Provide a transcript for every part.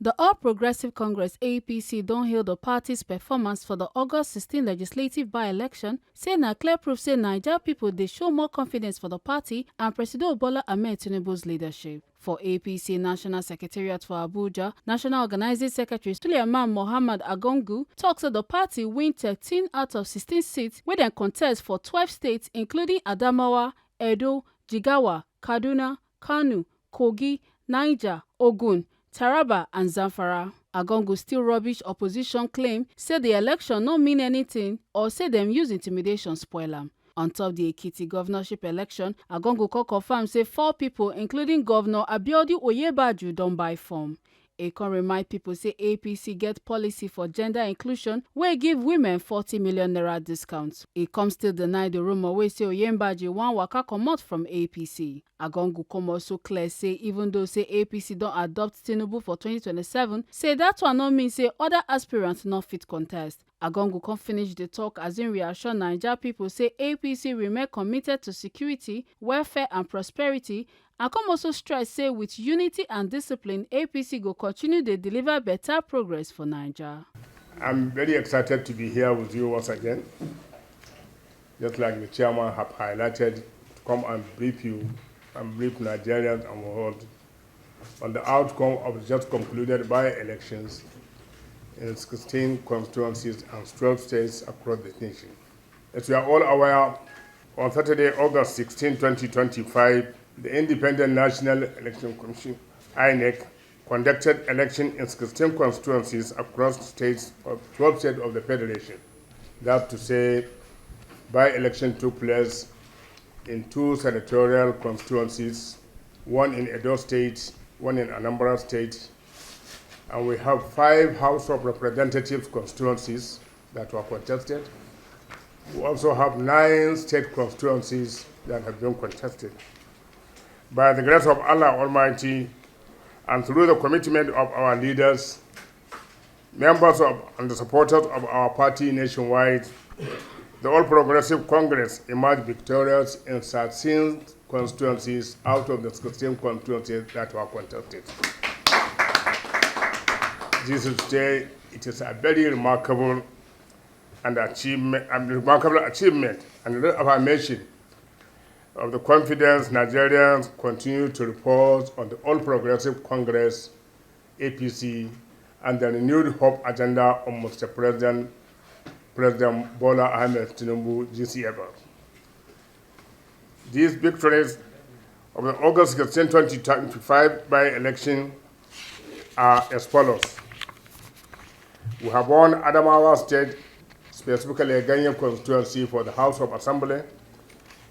The All Progressive Congress (APC) don hail the party's performance for the August 16 legislative by-election, say na clear proof say Naija pipo dey show more confidence for the party and Presido Bola Tinubu's leadership. For APC National Secretariat for Abuja, National Organizing Secretary Suleiman Mohammed Agongu tok say the party win 13 out of 16 seats wey dem contest for 12 states including Adamawa, Edo, Jigawa, Kaduna, Kano, Kogi, Niger, Ogun, Taraba and Zamfara. Agongu still rubbish opposition claim say the election no mean anything or say dem use intimidation spoil am. On top the Ekiti governorship election, Agongu confirm say 4 people including Governor Abiodun Oyebaju don buy form. E con remind people say APC get policy for gender inclusion wey give women 40 million naira discount. E come still deny the rumour wey say Oyebaju wan waka comot from APC. Agongu come also clear say even though say APC don adopt Tinubu for 2027, say that one no mean say other aspirants no fit contest. Agongu come finish the talk as im reassure Naija people say APC remain committed to security, welfare and prosperity, and come also stress say with unity and discipline, APC go continue to deliver better progress for Naija. I'm very excited to be here with you once again. Just like the chairman have highlighted, to come and brief you and brief Nigerians and the world on the outcome of the just concluded by-elections in 16 constituencies and 12 states across the nation. As we are all aware, on Saturday, August 16, 2025, the Independent National Election Commission, INEC, conducted election in 16 constituencies across states of 12 states of the Federation. That to say, by-election took place in 2 senatorial constituencies, one in Edo State, one in Anambra State, and we have 5 House of Representatives constituencies that were contested. We also have 9 state constituencies that have been contested. By the grace of Allah Almighty and through the commitment of our leaders, members of and the supporters of our party nationwide, the All Progressive Congress emerged victorious in 13 constituencies out of the 16 constituencies that were contested. This is today, it is a very remarkable achievement and affirmation of the confidence Nigerians continue to repose on the All Progressive Congress, APC, and the renewed hope agenda of Mr. President Bola Tinubu, GCFR. These victories of the August 16, 2025 by-election are as follows. We have won Adamawa State, specifically a Ghanaian constituency for the House of Assembly.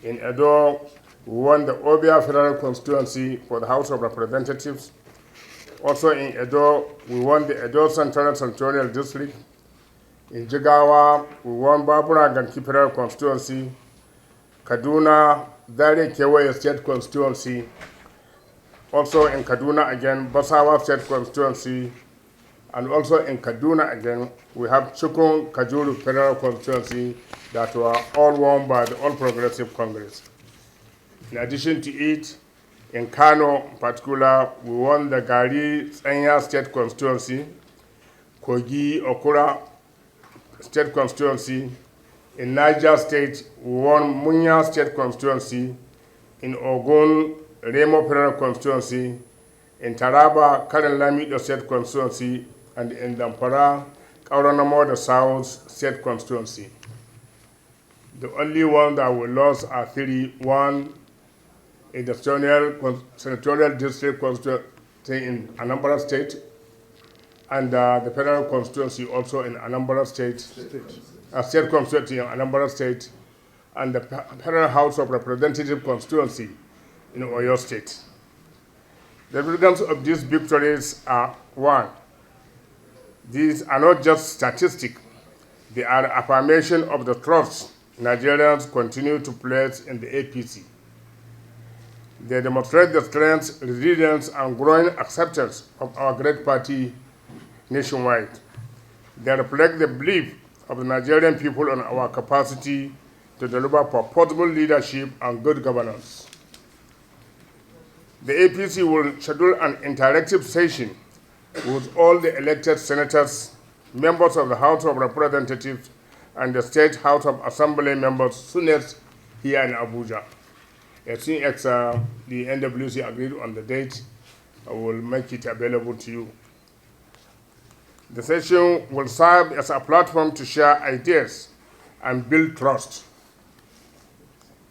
In Edo, we won the Obia Federal constituency for the House of Representatives. Also in Edo, we won the Edo Central Senatorial District. In Jigawa, we won Babura Ganki Federal constituency. Kaduna, Dare Kewaye State constituency. Also in Kaduna again, Basawa State constituency. And also in Kaduna again, we have Chukun Kajuru Federal constituency that were all won by the All Progressive Congress. In addition to it, in Kano in particular, we won the Gari Tsanya State constituency, Kogi Okura State constituency. In Niger State, we won Munya State constituency. In Ogun, Remo Federal constituency. In Taraba, Karen Lamido State constituency. And in Dampara, Kauranamo, the South State constituency. The only one that we lost are 3. One in the senatorial district constituency in Anambra State, and the federal constituency also in Anambra State, state constituency in Anambra State, and the Federal House of Representatives constituency in Oyo State. The evidence of these victories are: 1, these are not just statistics, they are affirmation of the trust Nigerians continue to place in the APC. They demonstrate the strength, resilience, and growing acceptance of our great party nationwide. They reflect the belief of the Nigerian people on our capacity to deliver purposeful leadership and good governance. The APC will schedule an interactive session with all the elected senators, members of the House of Representatives, and the State House of Assembly members soonest here in Abuja. As soon as the NWC agreed on the date, I will make it available to you. The session will serve as a platform to share ideas and build trust,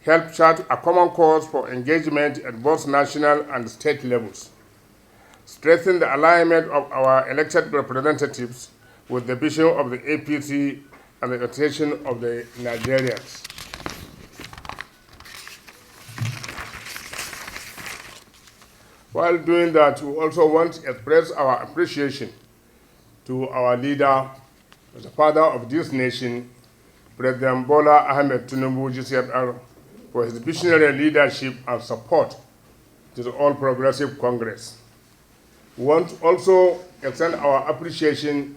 help chart a common cause for engagement at both national and state levels, strengthen the alignment of our elected representatives with the vision of the APC and the expectation of the Nigerians. While doing that, we also want to express our appreciation to our leader, the father of this nation, President Bola Tinubu GCFR, for his visionary leadership and support to the All Progressive Congress. We want to also extend our appreciation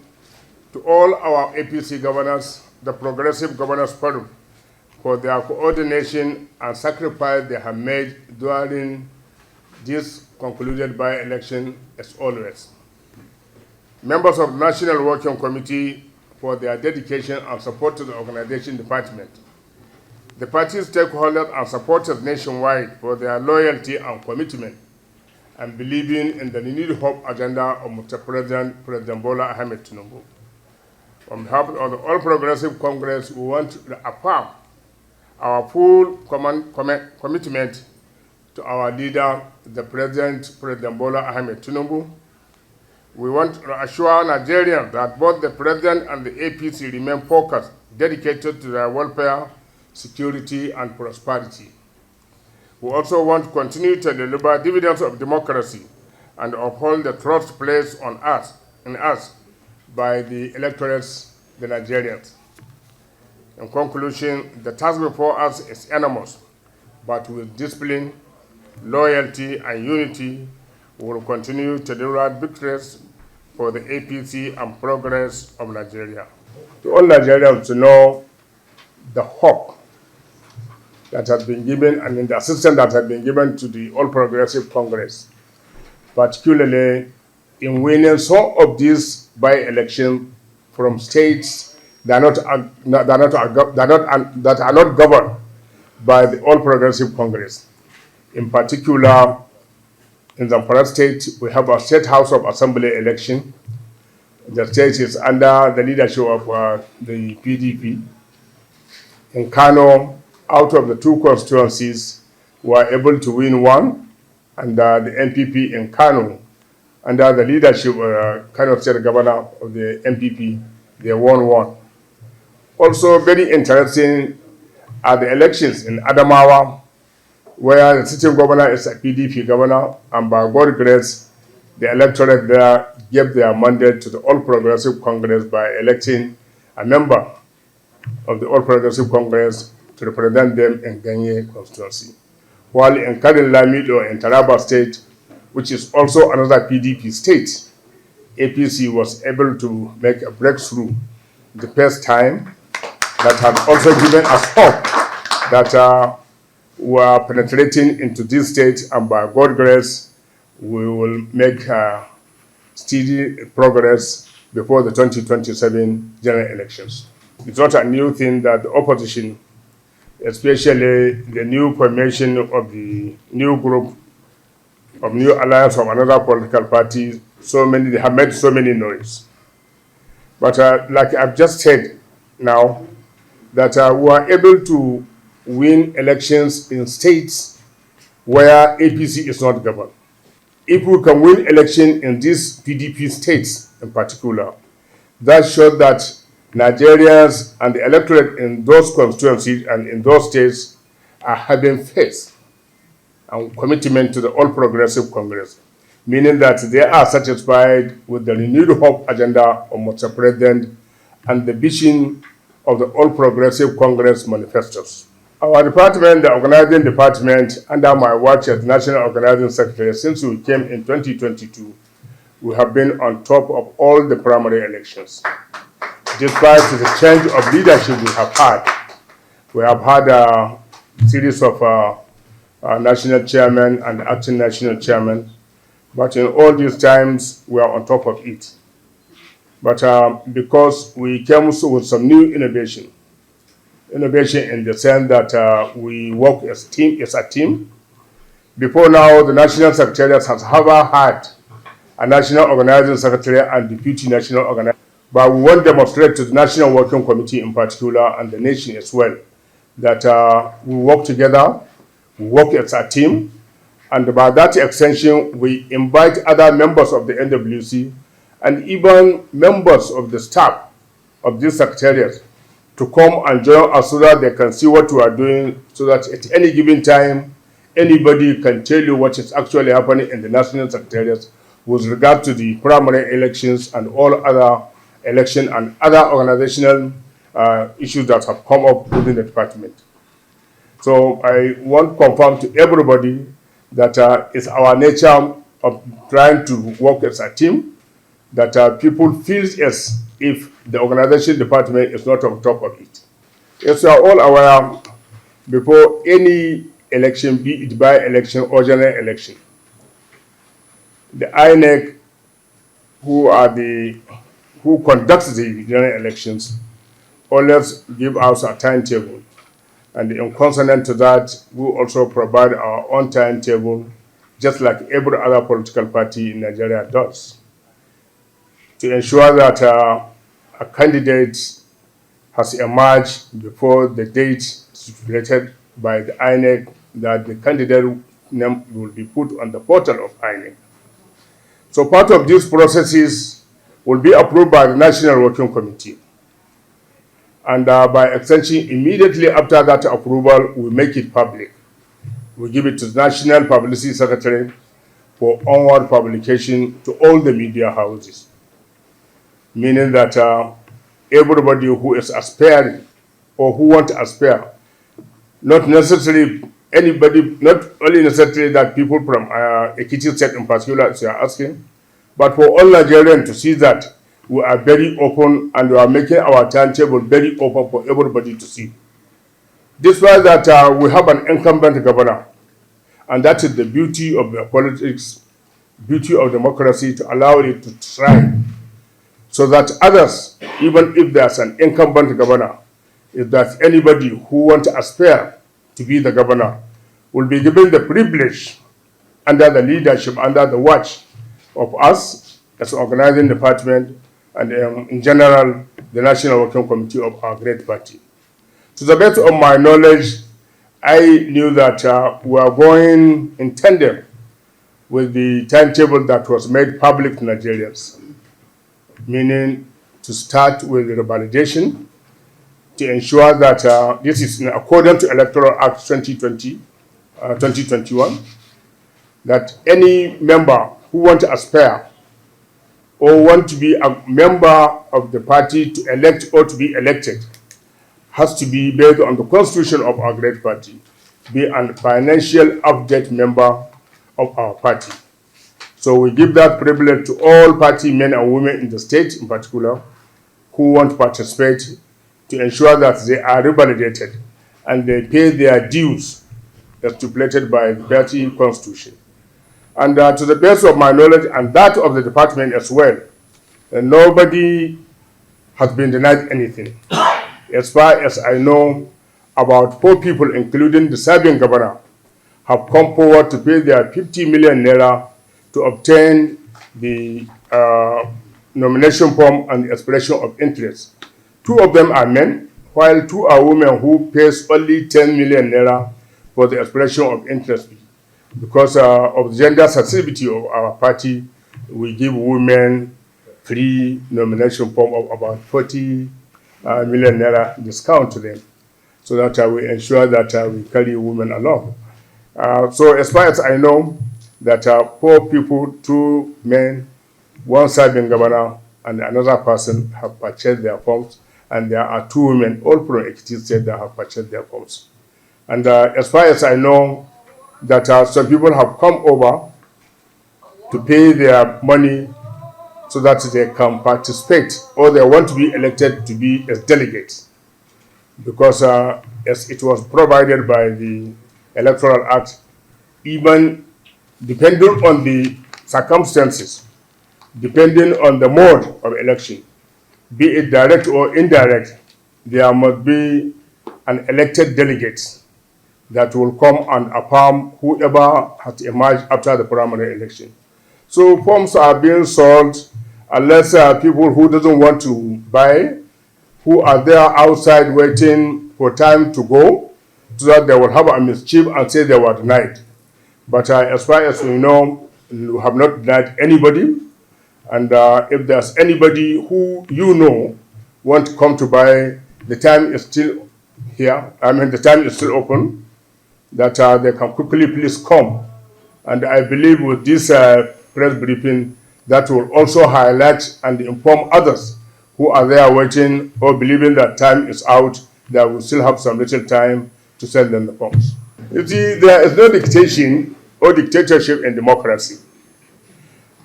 to all our APC governors, the Progressive Governors Forum, for their coordination and sacrifice they have made during this concluded by-election as always. Members of the National Working Committee for their dedication and support to the organization department. The party stakeholders and supporters nationwide for their loyalty and commitment and believing in the renewed hope agenda of Mr. President Bola Tinubu. On behalf of the All Progressive Congress, we want to affirm our full commitment to our leader, the President Bola Tinubu. We want to assure Nigerians that both the President and the APC remain focused, dedicated to their welfare, security, and prosperity. We also want to continue to deliver dividends of democracy and uphold the trust placed in us by the electorates, the Nigerians. In conclusion, the task before us is enormous, but with discipline, loyalty, and unity, we will continue to deliver victories for the APC and progress of Nigeria. To all Nigerians to know the hope that has been given and the assistance that has been given to the All Progressive Congress, particularly in winning some of these by-elections from states that are not governed by the All Progressive Congress. In particular, in Zamfara State, we have a State House of Assembly election. The state is under the leadership of the PDP. In Kano, out of the two constituencies, we were able to win one, and the NPP in Kano, under the leadership of Kano State Governor of the NPP, they won one. Also very interesting are the elections in Adamawa, where the sitting governor is a PDP governor, and by God's grace, the electorate there gave their mandate to the All Progressive Congress by electing a member of the All Progressive Congress to represent them in Ganye constituency. While in Kadin Lamido in Taraba State, which is also another PDP state, APC was able to make a breakthrough the first time that has also given us hope that we are penetrating into this state, and by God's grace, we will make steady progress before the 2027 general elections. It's not a new thing that the opposition, especially the new formation of the new group, of new alliance from another political party, they have made so many noise. But like I've just said now, that we are able to win elections in states where APC is not governed. If we can win election in these PDP states in particular, that shows that Nigerians and the electorate in those constituencies and in those states are having faith and commitment to the All Progressive Congress, meaning that they are satisfied with the renewed hope agenda of Mr. President and the vision of the All Progressive Congress manifestos. Our department, the organizing department, under my watch as National Organizing Secretary, since we came in 2022, we have been on top of all the primary elections. Despite the change of leadership we have had a series of national chairmen and acting national chairmen. But in all these times, we are on top of it. But because we came with some new innovation in the sense that we work as a team. Before now, the National Secretariat has ever had a National Organizing Secretary and Deputy National Organizing. But we want to demonstrate to the National Working Committee in particular and the nation as well that we work together, we work as a team, and by that extension, we invite other members of the NWC and even members of the staff of this secretariat to come and join us so that they can see what we are doing, so that at any given time, anybody can tell you what is actually happening in the National Secretariat with regard to the primary elections and all other election and other organizational issues that have come up within the department. So I want to confirm to everybody that it's our nature of trying to work as a team, that people feel as if the organization department is not on top of it. As you are all aware, before any election, be it by election or general election, the INEC, who conducts the general elections, always give us a timetable. And in consonant to that, we also provide our own timetable, just like every other political party in Nigeria does, to ensure that a candidate has emerged before the date stipulated by the INEC, that the candidate name will be put on the portal of INEC. So part of these processes will be approved by the National Working Committee. And by extension, immediately after that approval, we make it public. We give it to the National Publicity Secretary for onward publication to all the media houses, meaning that everybody who is aspiring or who want to aspire, not necessarily anybody, not only necessarily that people from Ekiti State in particular, as you are asking, but for all Nigerians to see that we are very open and we are making our timetable very open for everybody to see. Despite that we have an incumbent governor, and that is the beauty of the politics, beauty of democracy, to allow it to thrive, so that others, even if there's an incumbent governor, if there's anybody who wants to aspire to be the governor, will be given the privilege under the leadership, under the watch of us as an organizing department and in general, the National Working Committee of our great party. To the best of my knowledge, I knew that we are going in tandem with the timetable that was made public to Nigerians, meaning to start with the revalidation, to ensure that this is in accordance to Electoral Act 2021, that any member who wants to aspire or want to be a member of the party to elect or to be elected has to be based on the constitution of our great party, be a financial update member of our party. So we give that privilege to all party men and women in the state in particular who want to participate, to ensure that they are revalidated and they pay their dues as stipulated by the party constitution. And to the best of my knowledge and that of the department as well, nobody has been denied anything. As far as I know, about 4 people, including the serving governor, have come forward to pay their 50 million naira to obtain the nomination form and the expression of interest. 2 of them are men, while 2 are women who pays only 10 million naira for the expression of interest. Because of the gender sensitivity of our party, we give women free nomination form of about 40 million naira discount to them, so that we ensure that we carry women along. So as far as I know, that 4 people, 2 men, 1 serving governor, and another person have purchased their forms, and there are 2 women, all from Ekiti State, that have purchased their forms. And as far as I know, that some people have come over to pay their money so that they can participate, or they want to be elected to be as delegates, because as it was provided by the Electoral Act, even depending on the circumstances, depending on the mode of election, be it direct or indirect, there must be an elected delegate that will come and affirm whoever has emerged after the primary election. So forms are being sold unless people who doesn't want to buy, who are there outside waiting for time to go, so that they will have a mischief and say they were denied. But as far as we know, we have not denied anybody. And if there's anybody who you know want to come to buy, the time is still here. I mean, the time is still open, that they can quickly please come. And I believe with this press briefing, that will also highlight and inform others who are there waiting or believing that time is out, that we still have some little time to send them the forms. You see, there is no dictation or dictatorship in democracy.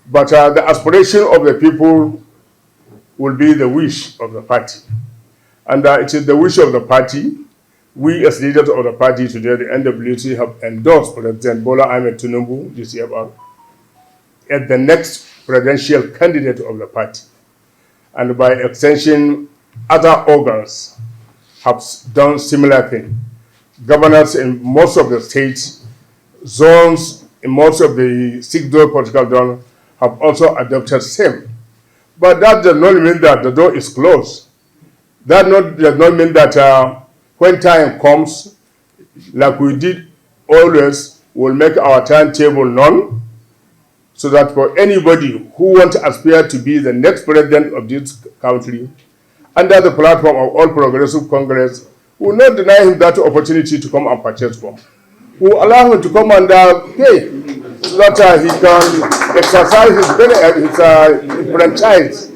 But the aspiration of the people will be the wish of the party. And it is the wish of the party. We as leaders of the party today, the NWC, have endorsed President Bola Tinubu this year as the next presidential candidate of the party. And by extension, other organs have done similar thing. Governors in most of the states, zones in most of the six-door political zones have also adopted same. But that does not mean that the door is closed. That does not mean that when time comes, like we did always, we'll make our timetable known, so that for anybody who wants to aspire to be the next president of this country, under the platform of All Progressive Congress, we will not deny him that opportunity to come and purchase form. We will allow him to come and pay, so that he can exercise his franchise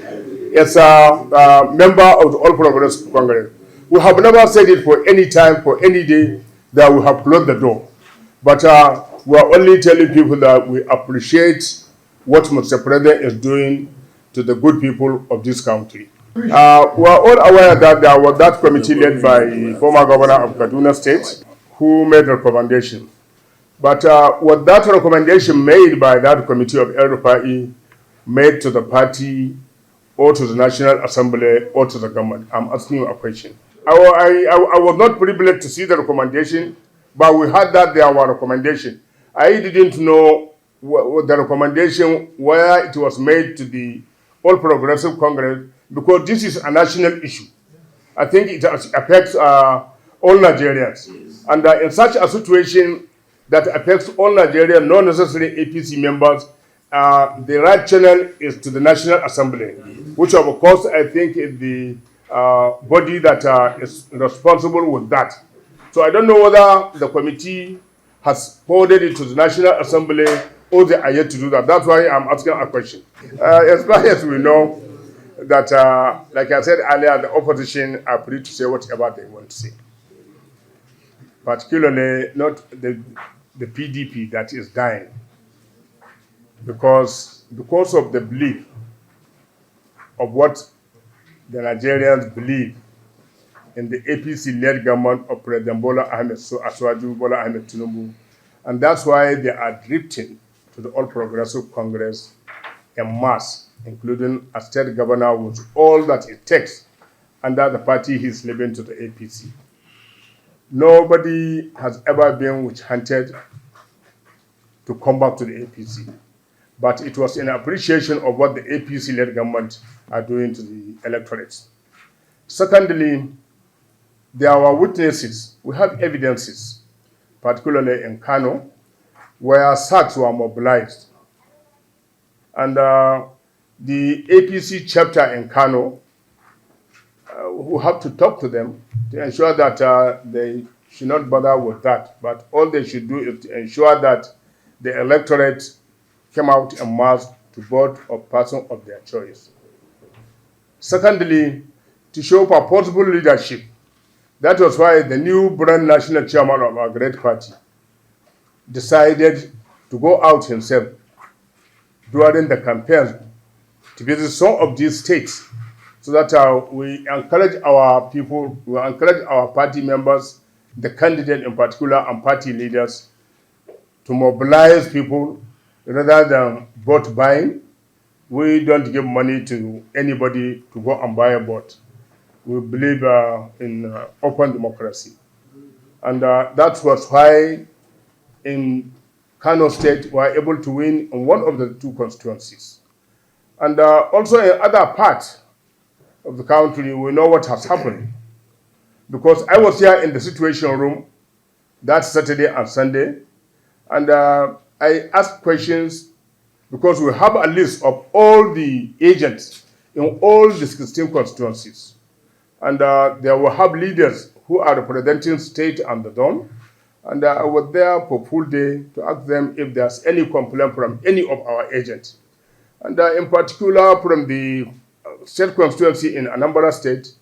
as a member of the All Progressive Congress. We have never said it for any time, for any day, that we have closed the door. But we are only telling people that we appreciate what Mr. President is doing to the good people of this country. We are all aware that there was that committee led by former governor of Kaduna State who made a recommendation. But was that recommendation made by that committee of El Rufai made to the party or to the National Assembly or to the government? I'm asking you a question. I was not privileged to see the recommendation, but we heard that there were recommendation. I didn't know the recommendation where it was made to the All Progressive Congress, because this is a national issue. I think it affects all Nigerians. And in such a situation that affects all Nigerians, not necessarily APC members, the right channel is to the National Assembly, which of course I think is the body that is responsible with that. So I don't know whether the committee has forwarded it to the National Assembly or they are yet to do that. That's why I'm asking a question. As far as we know, that, like I said earlier, the opposition are free to say whatever they want to say. Particularly not the PDP that is dying. Because of the belief of what the Nigerians believe in the APC-led government of President Bola Tinubu. And that's why they are drifting to the All Progressive Congress en masse, including a state governor with all that it takes under the party he's leaving to the APC. Nobody has ever been witch-hunted to come back to the APC. But it was in appreciation of what the APC-led government are doing to the electorates. Secondly, there were witnesses. We have evidences, particularly in Kano, where SACs were mobilized. And the APC chapter in Kano, who have to talk to them to ensure that they should not bother with that. But all they should do is to ensure that the electorate came out en masse to vote a person of their choice. Secondly, to show purposeful leadership. That was why the new brand national chairman of our great party decided to go out himself during the campaign to visit some of these states, so that we encourage our people, we encourage our party members, the candidate in particular, and party leaders to mobilize people rather than vote buying. We don't give money to anybody to go and buy a vote. We believe in open democracy. And that was why in Kano State we were able to win in one of the two constituencies. And also in other parts of the country, we know what has happened. Because I was here in the Situation Room that Saturday and Sunday, and I asked questions because we have a list of all the agents in all the 16 constituencies. And they will have leaders who are representing state and the Don. And I was there for full day to ask them if there's any complaint from any of our agents. And in particular from the state constituency in Anambra State,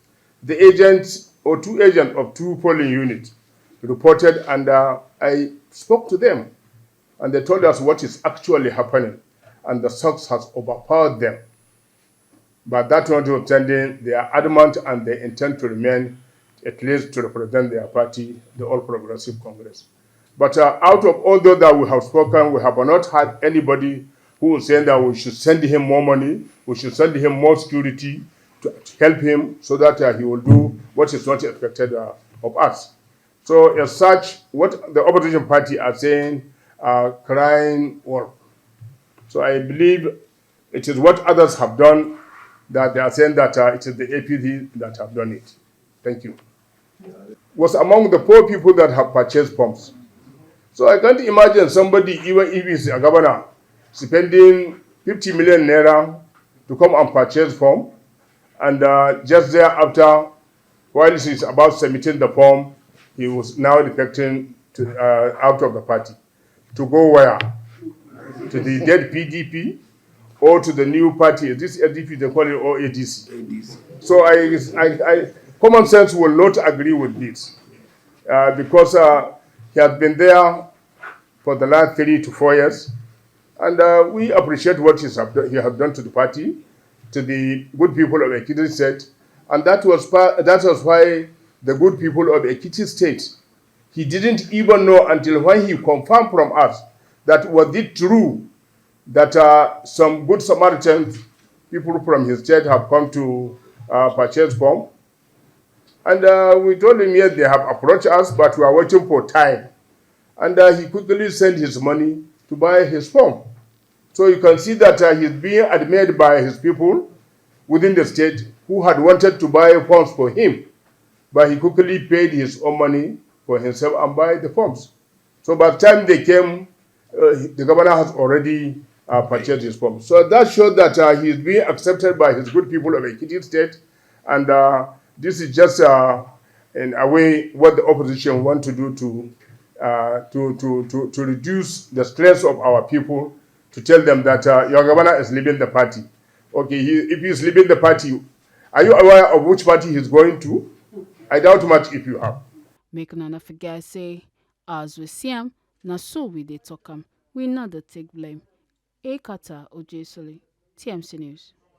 the agents or two agents of two polling units reported, and I spoke to them, and they told us what is actually happening, and the SOX has overpowered them. But that notwithstanding, they are adamant and they intend to remain at least to represent their party, the All Progressive Congress. But out of all those that we have spoken, we have not had anybody who is saying that we should send him more money, we should send him more security to help him so that he will do what is not expected of us. So as such, what the opposition party are saying are crying wolf. So I believe it is what others have done that they are saying that it is the APC that have done it. Thank you. Was among the poor people that have purchased pumps. So I can't imagine somebody, even if he's a governor, spending 50 million naira to come and purchase form, and just thereafter, while he's about submitting the form, he was now defecting to, out of the party. To go where? To the dead PDP or to the new party? Is this SDP they call it, or ADC? ADC. So common sense will not agree with this because he has been there for the last 3 to 4 years, and we appreciate what he has done to the party, to the good people of Ekiti State, and that was why the good people of Ekiti State, he didn't even know until when he confirmed from us that was it true that some good Samaritans, people from his state, have come to purchase form. And we told him, yes, they have approached us, but we are waiting for time. And he quickly sent his money to buy his form. So you can see that he's being admired by his people within the state who had wanted to buy forms for him, but he quickly paid his own money for himself and buy the forms. So by the time they came, the governor has already purchased his form. So that showed that he is being accepted by his good people of Ekiti State, and this is just in a way what the opposition want to do to reduce the stress of our people, to tell them that your governor is leaving the party. Okay, if he's leaving the party, are you aware of which party he's going to? I doubt much if you have. Make una forget say, as we see am, na so we dey talk am. We no dey take blame. Ekata Ojesoli, TMC News.